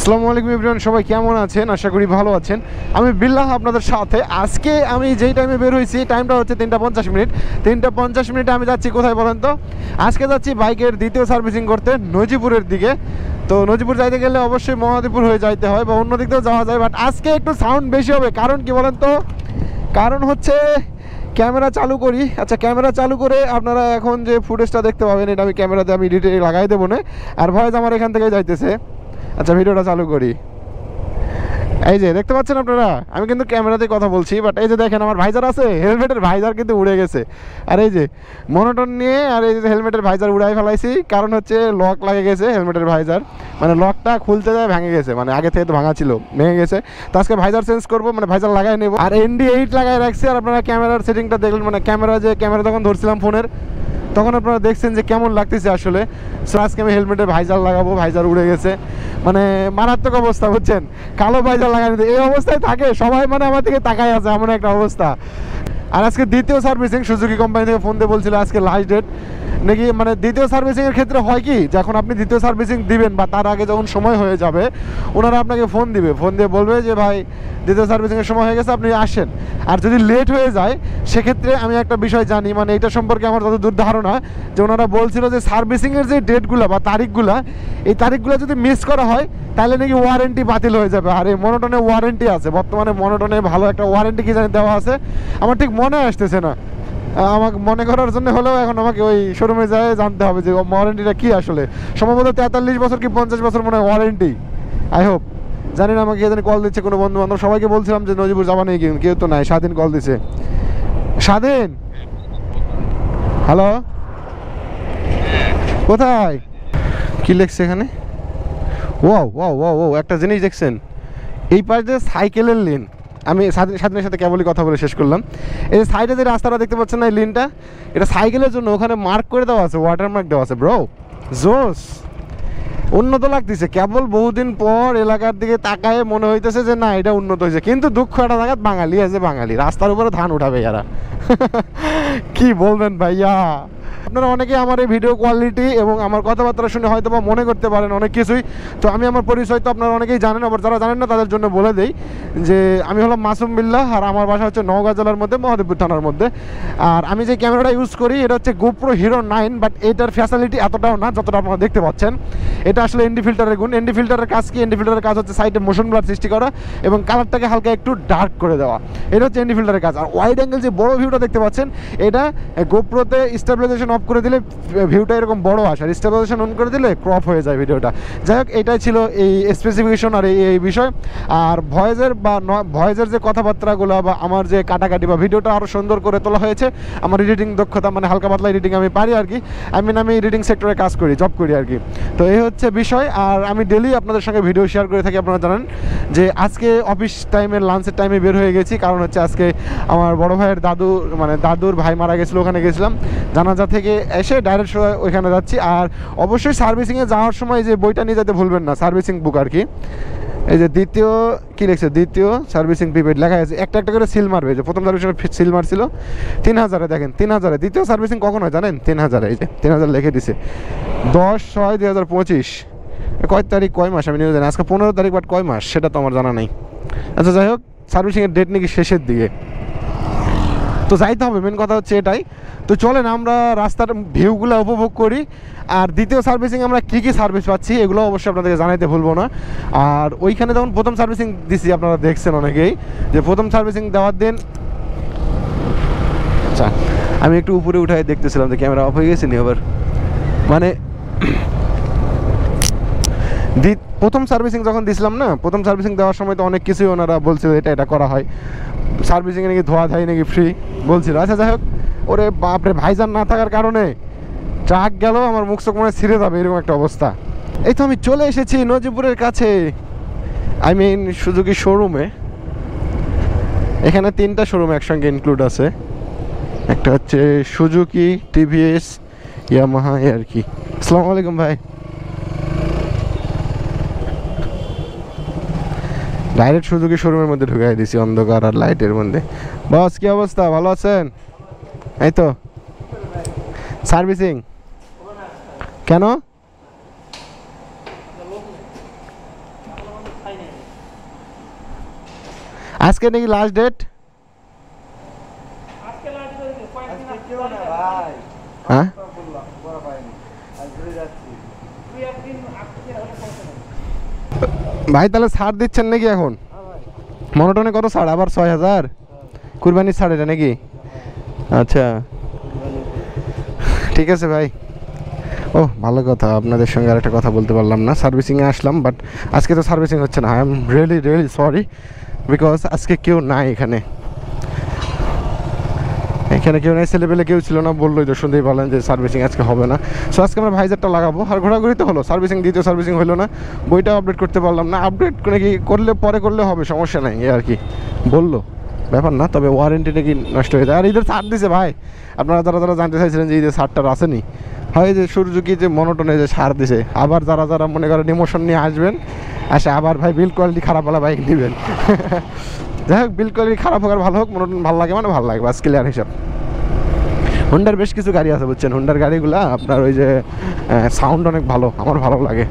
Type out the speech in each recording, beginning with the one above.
আসসালামু আলাইকুম এভরিওয়ান, সবাই কেমন আছেন? আশা করি ভালো আছেন। আমি বিল্লাহ আপনাদের সাথে। আজকে আমি যেই টাইমে বের হয়েছি, টাইমটা হচ্ছে 3:50। 3:50 আমি যাচ্ছি কোথায় বলেন তো? আজকে যাচ্ছি বাইকের দ্বিতীয় সার্ভিসিং করতে নজিপুরের দিকে। তো নজিপুর যাইতে গেলে অবশ্যই মহাদেবপুর হয়ে যাইতে হয় বা অন্য দিক দিয়েও যাওয়া যায়, বাট আজকে একটু সাউন্ড বেশি হবে। কারণ কি বলেন তো? কারণ হচ্ছে ক্যামেরা চালু করি। আচ্ছা, ক্যামেরা চালু করে আপনারা এখন যে ফুটেজটা দেখতে পাবেন, এটা আমি ক্যামেরাতে আমি এডিটে লাগাই দেবো না। আর ভয়েস আমার এখান থেকে যাইতেছে। আচ্ছা, ভিডিওটা চালু করি। এই যে দেখতে পাচ্ছেন আপনারা, আমি কিন্তু ক্যামেরাতে কথা বলছি, বাট এই যে দেখেন আমার ভাইজার আছে, হেলমেটের ভাইজার কিন্তু উড়ে গেছে। আর এই যে মনোটন নিয়ে আর এই যে হেলমেটের ভাইজার উড়াই ফেলাইছি, কারণ হচ্ছে লক লাগে গেছে হেলমেটের ভাইজার, মানে লকটা খুলতে যায় ভেঙে গেছে, মানে আগে থেকে তো ভাঙা ছিল, ভেঙে গেছে। তো আজকে ভাইজার চেঞ্জ করবো, মানে ভাইজার লাগাই নেবো। আর ND8 লাগাই রাখছি। আর আপনারা ক্যামেরার সেটিংটা দেখলেন, মানে ক্যামেরা তখন ধরছিলাম ফোনের, তখন আপনারা দেখছেন যে কেমন লাগতেছে আসলে। সো আজকে আমি হেলমেটে ভাইজার লাগাবো, ভাইজার উড়ে গেছে, মানে মারাত্মক অবস্থা, বুঝছেন? কালো ভাইজার লাগানো এই অবস্থায় থাকে সবাই, মানে আমার দিকে তাকাই আছে, এমন একটা অবস্থা। আর আজকে দ্বিতীয় সার্ভিসিং, সুজুকি কোম্পানি থেকে ফোন দিয়ে বলছিল আজকে লাস্ট ডেট নাকি। মানে দ্বিতীয় সার্ভিসিংয়ের ক্ষেত্রে হয় কি, যখন আপনি দ্বিতীয় সার্ভিসিং দিবেন বা তার আগে যখন সময় হয়ে যাবে, ওনারা আপনাকে ফোন দিয়ে বলবে যে ভাই দ্বিতীয় সার্ভিসিংয়ের সময় হয়ে গেছে, আপনি আসেন। আর যদি লেট হয়ে যায়, সেক্ষেত্রে আমি একটা বিষয় জানি, মানে এটা সম্পর্কে আমার যতদূর ধারণা, যে ওনারা বলছিল যে সার্ভিসিংয়ের যে ডেটগুলো বা তারিখগুলো, এই তারিখগুলো যদি মিস করা হয় তাহলে নাকি ওয়ারেন্টি বাতিল হয়ে যাবে। আর এই মনোটনে ওয়ারেন্টি আছে, বর্তমানে মনোটনে ভালো একটা ওয়ারেন্টি কি জানি দেওয়া আছে, আমার ঠিক মনে আসতেছে না। আমাকে মনে করার জন্য হলেও এখন আমাকে ওই শোরুমে যায় জানতে হবে যে ওয়ারেন্টিটা কী আসলে। সম্ভবত 43 বছর কি 50 বছর মনে হয় ওয়ারেন্টি, আই হোপ। জানি না, আমাকে এখানে কল দিচ্ছে কোনো বন্ধু বান্ধব, সবাইকে বলছিলাম যে নজিপুর যাবা নেই, কেউ তো নাই। স্বাধীন কল দিছে। স্বাধীন, হ্যালো, কোথায়? কি লেখছে এখানে? ওয়াও ওয়াও ওয়াও ও, একটা জিনিস দেখছেন, এই পাশ দিয়ে সাইকেলের লেন। আমি স্বাধীনের সাথে কেবলই কথা বলে শেষ করলাম। এই যে সাইডে যে রাস্তাটা দেখতে পাচ্ছেন না, এই লেনটা, এটা সাইকেলের জন্য। ওখানে মার্ক করে দেওয়া আছে, ওয়াটার মার্ক দেওয়া আছে। ব্রো, জোস, উন্নত লাগতেছে। কেবল বহুদিন পর এলাকার দিকে তাকায় মনে হইতেছে যে না, এটা উন্নত হয়েছে। কিন্তু দুঃখ একটা জায়গায় বাঙালি আছে, বাঙালি রাস্তার উপরে ধান উঠাবে এরা। কি বলবেন ভাইয়া? আপনারা অনেকে আমার এই ভিডিও কোয়ালিটি এবং আমার কথাবার্তা শুনে হয়তো বা মনে করতে পারেন অনেক কিছুই। তো আমি আমার পরিচয় তো আপনারা অনেকেই জানেন, আবার যারা জানেন না তাদের জন্য বলে দেই যে আমি হলাম মাসুম বিল্লাহ, আর আমার বাসা হচ্ছে নওগাঁ জেলার মধ্যে, মহাদেবপুর থানার মধ্যে। আর আমি যে ক্যামেরাটা ইউজ করি, এটা হচ্ছে GoPro Hero 9, বাট এটার ফ্যাসিলিটি এতটাও না যতটা আপনারা দেখতে পাচ্ছেন। এটা আসলে ND ফিল্টারের গুণ। ND ফিল্টারের কাজ কি? ND ফিল্টারের কাজ হচ্ছে সাইডে মোশন ব্লার সৃষ্টি করা এবং কালারটাকে হালকা একটু ডার্ক করে দেওয়া। এটা হচ্ছে ND ফিল্টারের কাজ। আর ওয়াইড অ্যাঙ্গেল যে বড় ভিউটা দেখতে পাচ্ছেন, এটা GoPro-তে স্টেবিলাইজেশন অফ করে দিলে ভিউটা এরকম বড় আসে, আর স্টেবিলাইজেশন অন করে দিলে ক্রপ হয়ে যায় ভিডিওটা। যাই হোক, এটাই ছিল এই স্পেসিফিকেশন আর এই বিষয়। আর ভয়েসের যে কথাবার্তাগুলো বা আমার যে কাটাকাটি বা ভিডিওটা আরও সুন্দর করে তোলা হয়েছে। আমার এডিটিং দক্ষতা, মানে হালকা পাতলা এডিটিং আমি পারি আর কি। আমি এডিটিং সেক্টরে কাজ করি, জব করি আর কি। তো এই হচ্ছে বিষয়। আর আমি ডেলি আপনাদের সঙ্গে ভিডিও শেয়ার করে থাকি। আপনারা জানেন যে আজকে অফিস টাইমের লাঞ্চের টাইমে বের হয়ে গেছি, কারণ হচ্ছে আজকে আমার বড় ভাইয়ের দাদুর ভাই মারা গেছিলো, ওখানে গেছিলাম। জানাজা থেকে এসে ডাইরেক্ট ওইখানে যাচ্ছি। আর অবশ্যই সার্ভিসিংয়ে যাওয়ার সময় যে বইটা নিয়ে যেতে ভুলবেন না, সার্ভিসিং বুক আর কি। এই যে দ্বিতীয় কি লিখছে, দ্বিতীয় সার্ভিসিং প্রিপেড লেখা আছে, একটা করে সিল মারবে। যে প্রথম সার্ভিসিং সিল মারছিল 3000-এ, দেখেন 3000-এ। দ্বিতীয় সার্ভিসিং কখন হয় জানেন? 3000-এ। এই যে 3000 লিখে দিছে, 10/6/2025। কয় তারিখ কয় মাস আমি নিয়ে জানি, আজকে 15 তারিখ, বাট কয় মাস সেটা তো আমার জানা নেই। আচ্ছা, যাই হোক, সার্ভিসিংয়ের ডেট নাকি শেষের দিকে, তো যাইতে হবে। মেন কথা হচ্ছে এটাই। তো চলেন আমরা রাস্তার ভিউগুলো উপভোগ করি। আর দ্বিতীয় সার্ভিসিং আমরা কী কী সার্ভিস পাচ্ছি এগুলো অবশ্যই আপনাদেরকে জানাইতে ভুলবো না। আর ওইখানে যখন প্রথম সার্ভিসিং দিছি, আপনারা দেখছেন অনেকেই যে প্রথম সার্ভিসিং দেওয়ার দিন, আচ্ছা আমি একটু উপরে উঠাই দেখতেছিলাম যে ক্যামেরা অফ হয়ে গেছে নি আবার। মানে প্রথম সার্ভিসিং যখন দিছিলাম না, প্রথম সার্ভিসিং দেওয়ার সময় তো অনেক কিছুই ওনারা বলছিল এটা করা হয়, সার্ভিসিংয়ে নাকি ধোয়া ধাই নাকি ফ্রি বলছিল। আচ্ছা, যাই হোক, ওরে বাপরে, ভাইজান না থাকার কারণে ট্রাক গেল, আমার মুখ চোখ মনে ছিঁড়ে যাবে এরকম একটা অবস্থা। এই তো আমি চলে এসেছি নজিপুরের কাছে, সুজুকি শোরুমে। এখানে 3টা শোরুম একসঙ্গে ইনক্লুড আছে। একটা হচ্ছে সুজুকি, TVS, ইয়ামাহা, এই আর কি। আসসালামু আলাইকুম ভাই। ডাইরেক্ট সুজুকি শোরুমের মধ্যে ঢুকাই দিছি, অন্ধকার আর লাইটের মধ্যে। বস, কি অবস্থা? ভালো আছেন? এই তো সার্ভিসিং কেন আজকে নাকি লাস্ট ডেট? হ্যাঁ ভাই তাহলে ছাড় দিচ্ছেন নাকি এখন? মনোটনে কত ছাড় আবার? 6000 কুরবানির ছাড় এটা নাকি? আচ্ছা ঠিক আছে ভাই। ও ভালো কথা, আপনাদের সঙ্গে আরেকটা কথা বলতে পারলাম না। সার্ভিসিংয়ে আসলাম, বাট আজকে তো সার্ভিসিং হচ্ছে না। I am really sorry, because আজকে কেউ নাই এখানে। কেউ নেই, ছেলেপেলে কেউ ছিল না, বললোই তো শুনতেই পারলেন যে সার্ভিসিং আজকে হবে না। সো আজকে আমরা ভাইজারটা লাগাবো। আর ঘোরাঘুরি তো হলো, সার্ভিসিং দ্বিতীয় সার্ভিসিং হলো না, বইটাও আপডেট করতে পারলাম না। আপডেট নাকি করলে পরে করলে হবে, সমস্যা নাই এ আর কি বললো, ব্যাপার না। তবে ওয়ারেন্টি নাকি নষ্ট হয়ে যায়। আর ঈদের ছাড় দিছে ভাই, আপনারা যারা জানতে চাইছিলেন যে ঈদের ছাড়টার আসেনি, হয় যে সুরজুকি যে মনোটনে যে ছাড় দিছে। আবার যারা মনে করেন ইমোশন নিয়ে আসবেন, আসে আবার ভাই বিল কোয়ালিটি খারাপ হলে বাইক নেবেন। যাই হোক, বিল কোয়ালিটি খারাপ হোক আর ভালো হোক, মনোটন ভালো লাগে মানে ভালো লাগে, বাস ক্লিয়ার হিসাব। হুন্ডার বেশ কিছু গাড়ি আছে বুঝছেন, হুন্ডার গাড়িগুলা আপনার ওই যে সাউন্ড অনেক ভালো, আমার ভালো লাগে।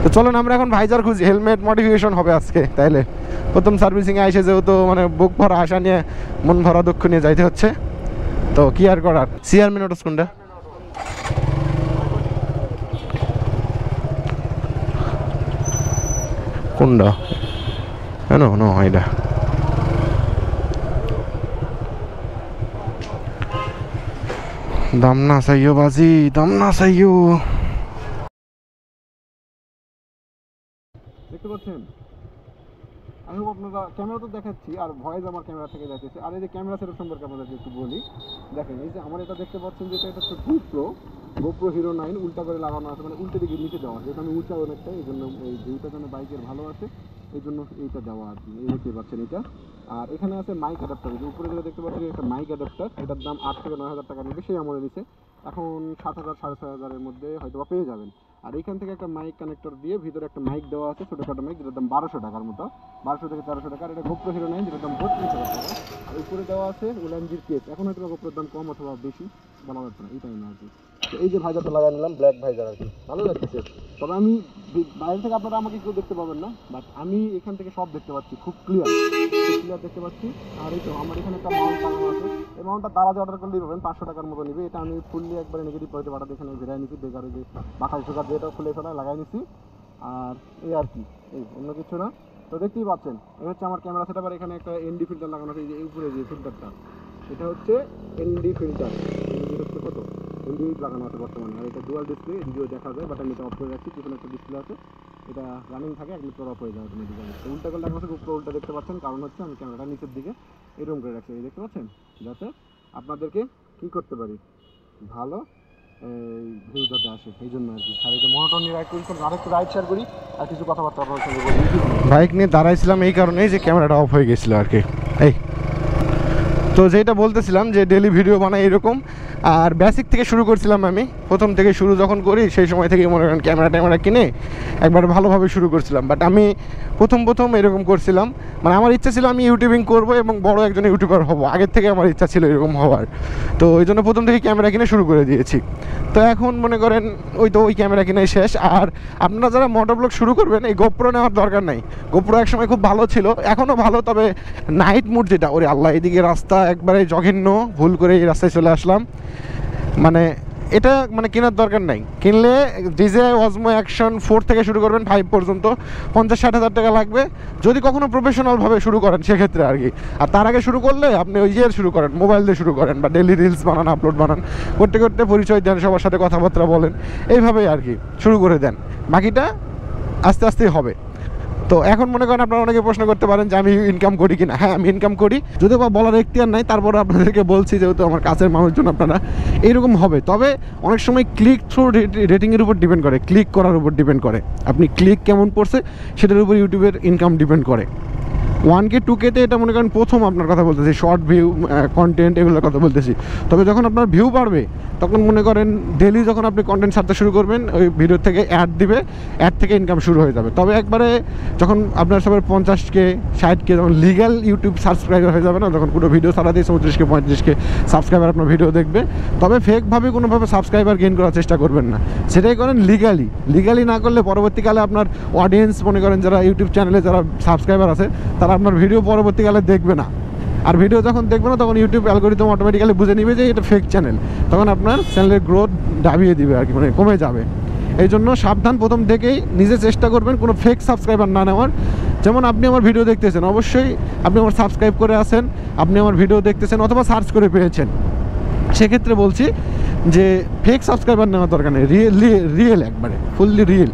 তো চলুন আমরা এখন ভাইজার খুঁজি, হেলমেট মডিফিকেশন হবে আজকে। তাইলে প্রথম সার্ভিসিংয়ে আইসে যেহেতু মানে বুক ভরা আশা নিয়ে মন ভরা দুঃখ নিয়ে যাইতে হচ্ছে, তো কি আর করার। সিআর মিনোটস কোনটা? কোনটা? নো এটা দাম না চাইও বাজি, দাম না চাইও। দেখতে পাচ্ছেন, আমি আপনারা ক্যামেরা তো দেখাচ্ছি আর ভয়েস আমার ক্যামেরা থেকে যাচ্ছে। আর এই যে ক্যামেরা সেটআপ সম্পর্কে আপনাদেরকে একটু বলি। দেখেন এই যে আমার এটা দেখতে পাচ্ছেন, যেটা এটা হচ্ছে গোপ্রো হিরো 9 উল্টা করে লাগানো আছে, মানে উল্টো দিকে নিচে দেওয়া, যেটা আমি উঁচা অনেকটা, এই জন্য এই ভিউটা যেন বাইকের ভালো আছে, এই জন্য এইটা দেওয়া আর কি, এই দেখতে পাচ্ছেন এটা। আর এখানে আছে মাইক অ্যাডাপ্টার, যে উপরে যেটা দেখতে পাচ্ছেন একটা মাইক অ্যাডাপ্টার, এটার দাম 8 থেকে 9000 টাকা নেবে, সেই আমলে নিচ্ছে। এখন 7000 6500 মধ্যে হয়তো পেয়ে যাবেন। আর এইখান থেকে একটা মাইক কানেক্টর দিয়ে ভিতরে একটা মাইক দেওয়া আছে, ছোটোখাটো মাইক, যেটার দাম 1200 টাকার মতো, 1200 থেকে 1300 টাকা। এটা গোপ্রো হিরো 9, যেটার দাম 32,000 টাকা। আর উপরে দেওয়া আছে উলানজির কেস, এখন হয়তো গোপ্রোর দাম কম অথবা বেশি বলা যাচ্ছে না, এই টাইমে আর কি। তো এই যে ভাইজারটা লাগাই নিলাম, ব্ল্যাক ভাইজার আর কি, ভালো লাগতেছে। তবে আমি বাইরে থেকে আপনারা আমাকে কেউ দেখতে পাবেন না, বাট আমি এখান থেকে সব দেখতে পাচ্ছি, খুব ক্লিয়ার দেখতে পাচ্ছি। আর এই তো আমার এখানে একটা মাউন্ট লাগানো আছে, এই মাউন্টটা দারাজে অর্ডার করলেই পাবেন, 500 টাকার মতো নেবে। এটা আমি ফুললি একবারে নেগেটিভ পয়েন্টে বাটা এখানে ভেড়াই নিচ্ছি, বেকার যে বাতাস সুগার যেটা খুলে ফেলা লাগাই নিচ্ছি। আর এই আর কি, এই অন্য কিছু না। তো দেখতেই পাচ্ছেন, এই হচ্ছে আমার ক্যামেরা সেটআপ। আর এখানে একটা এনডি ফিল্টার লাগানো আছে, এই যে উপরে যে ফিল্টারটা, এটা হচ্ছে এনডি ফিল্টার, হচ্ছে কত এনডি লাগানো আছে বর্তমানে। আর এটা ডুয়াল ডিসপ্লে, ভিডিও দেখা যায়, বাট আমি এটা অফ করে রাখছি, পিছনে একটা ডিসপ্লে আছে, এটা রানিং থাকে, এক মিনিট অফ হয়ে যায় অটোমেটিক্যালি। তো উল্টা করে লাগানো আছে, উপরে উল্টা দেখতে পাচ্ছেন, কারণ হচ্ছে আমি ক্যামেরাটা নিচের দিকে এরকম করে রাখছি, এই দেখতে পাচ্ছেন, যাতে আপনাদেরকে কী করতে পারি, ভালো ভিউ যাতে আসে, এই জন্য আর কি। আর এই যে মনোটন নিয়ে রাইড করি, আরেকটু রাইড শেয়ার করি আর কিছু কথাবার্তা আপনার সঙ্গে বলি। বাইক নিয়ে দাঁড়াইছিলাম এই কারণেই যে ক্যামেরাটা অফ হয়ে গেছিলো আর কি। এই তো যেটা বলতেছিলাম যে ডেলি ভিডিও বানাই এরকম, আর বেসিক থেকে শুরু করছিলাম আমি, প্রথম থেকে শুরু যখন করি সেই সময় থেকে মনে করেন ক্যামেরা কিনে একবার ভালোভাবে শুরু করছিলাম। বাট আমি প্রথম এরকম করছিলাম, মানে আমার ইচ্ছা ছিল আমি ইউটিউবিং করব এবং বড় একজন ইউটিউবার হব, আগের থেকে আমার ইচ্ছা ছিল এরকম হওয়ার। তো ওই জন্য প্রথম থেকে ক্যামেরা কিনে শুরু করে দিয়েছি। তো এখন মনে করেন ওই ক্যামেরা কিনেই শেষ। আর আপনারা যারা মোটরব্লগ শুরু করবেন, এই গোপ্রো নেওয়ার দরকার নাই। গোপ্রো একসময় খুব ভালো ছিল, এখনও ভালো, তবে নাইট মুড যেটা, ওরে আল্লাহ, এদিকে রাস্তা একবারে জঘন্য, ভুল করে এই রাস্তায় চলে আসলাম, মানে এটা মানে কেনার দরকার নাই। কিনলে ডিজে অজমো অ্যাকশন 4 থেকে শুরু করবেন 5 পর্যন্ত, 50-60 হাজার টাকা লাগবে যদি কখনো প্রফেশনালভাবে শুরু করেন সেক্ষেত্রে আর কি। আর তার আগে শুরু করলে আপনি ওই যে শুরু করেন, মোবাইল দিয়ে শুরু করেন, বা ডেলি রিলস বানান, আপলোড বানান, করতে করতে পরিচয় দেন, সবার সাথে কথাবার্তা বলেন, এইভাবেই আর কি শুরু করে দেন, বাকিটা আস্তে আস্তেই হবে। তো এখন মনে করেন আপনারা অনেকে প্রশ্ন করতে পারেন যে আমি ইনকাম করি কিনা। হ্যাঁ, আমি ইনকাম করি, যদিও বা বলার এখতিয়ার নাই, তারপরে আপনাদেরকে বলছি, যেহেতু আমার কাছের মানুষজন আপনারা, এইরকম হবে। তবে অনেক সময় ক্লিক থ্রু রেটিংয়ের উপর ডিপেন্ড করে, ক্লিক করার উপর ডিপেন্ড করে, আপনি ক্লিক কেমন পড়ছে সেটার উপর ইউটিউবের ইনকাম ডিপেন্ড করে। 1K 2K-তে এটা মনে করেন প্রথম আপনার কথা বলতেছি, শর্ট ভিউ কন্টেন্ট এগুলোর কথা বলতেছি। তবে যখন আপনার ভিউ বাড়বে তখন মনে করেন ডেলি যখন আপনি কন্টেন্ট ছাড়তে শুরু করবেন ওই ভিডিও থেকে অ্যাড দিবে, অ্যাড থেকে ইনকাম শুরু হয়ে যাবে। তবে একবারে যখন আপনার সবার 50K 60K যখন লিগ্যাল ইউটিউব সাবস্ক্রাইবার হয়ে যাবে না, তখন কোনো ভিডিও ছাড়া দিয়ে 34K 35K সাবস্ক্রাইবার আপনার ভিডিও দেখবে। তবে ফেকভাবে কোনোভাবে সাবস্ক্রাইবার গেইন করার চেষ্টা করবেন না, সেটাই করেন লিগালি না করলে পরবর্তীকালে আপনার অডিয়েন্স মনে করেন যারা ইউটিউব চ্যানেলে যারা সাবস্ক্রাইবার আছে তারা আপনার ভিডিও পরবর্তীকালে দেখবে না। আর ভিডিও যখন দেখবে না তখন ইউটিউব অ্যালগরিদম অটোমেটিক্যালি বুঝে নেবে যে এটা ফেক চ্যানেল, তখন আপনার চ্যানেলের গ্রোথ দাবিয়ে দিবে আর কি, মানে কমে যাবে। এই জন্য সাবধান, প্রথম থেকেই নিজে চেষ্টা করবেন কোনো ফেক সাবস্ক্রাইবার না নেওয়ার। যেমন আপনি আমার ভিডিও দেখতেছেন, অবশ্যই আপনি আমার সাবস্ক্রাইব করে আছেন, আপনি আমার ভিডিও দেখতেছেন অথবা সার্চ করে পেয়েছেন, সেক্ষেত্রে বলছি যে ফেক সাবস্ক্রাইবার নেওয়ার দরকার নেই, রিয়েল একবারে ফুললি রিয়েল।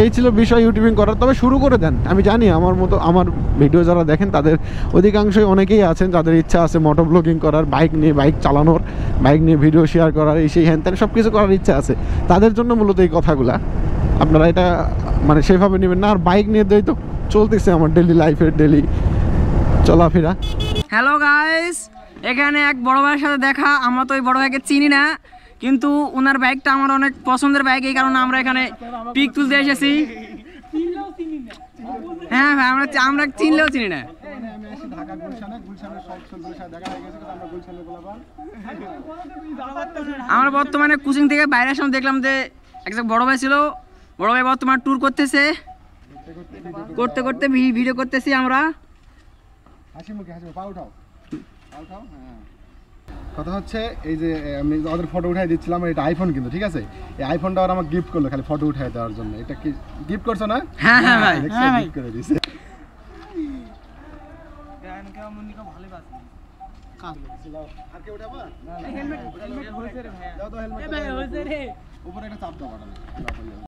এই ছিল বিষয় ইউটিউবিং করার। তবে শুরু করে দেন, আমি জানি আমার মতো আমার ভিডিও যারা দেখেন তাদের অধিকাংশই অনেকেই আছেন যাদের ইচ্ছা আছে মোটো ব্লগিং করার, বাইক নিয়ে বাইক চালানোর, বাইক নিয়ে ভিডিও শেয়ার করার, এই সেই হ্যান ত্যান সব কিছু করার ইচ্ছা আছে। তাদের জন্য মূলত এই কথাগুলা, আপনারা এটা মানে সেভাবে নেবেন না। আর বাইক নিয়ে দেয় তো চলতেছে আমার ডেলি লাইফের ডেলি চলাফেরা। হ্যালো গাইস, এখানে এক বড় ভাইয়ের সাথে দেখা। আমরা তো ওই বড় ভাইকে চিনি না, কিন্তু ওনার বাইকটা আমার অনেক পছন্দের বাইক, এই কারণে আমরা এখানে পিক তুলতে এসেছি। হ্যাঁ ভাই, আমরা চিনলেও চিনি না। আমরা বর্তমানে কোচিং থেকে বাইরে আসলাম, দেখলাম যে একটা বড় ভাই ছিল, বড় ভাই বর্তমানে ট্যুর করতেছে, করতে করতে ভিডিও করতেছি আমরা। কথা হচ্ছে এই যে আমি ওদের ফটো উঠাই দিচ্ছিলাম, এটা আইফোন কিন্তু, ঠিক আছে? এই আইফোনটা ওরা আমাকে গিফট করলো খালি ফটো উঠাই দেওয়ার জন্য। এটা কি গিফট করছো না? হ্যাঁ হ্যাঁ ভাই, গিফট করে দিয়েছে। উপরে একটা চাপ দাও।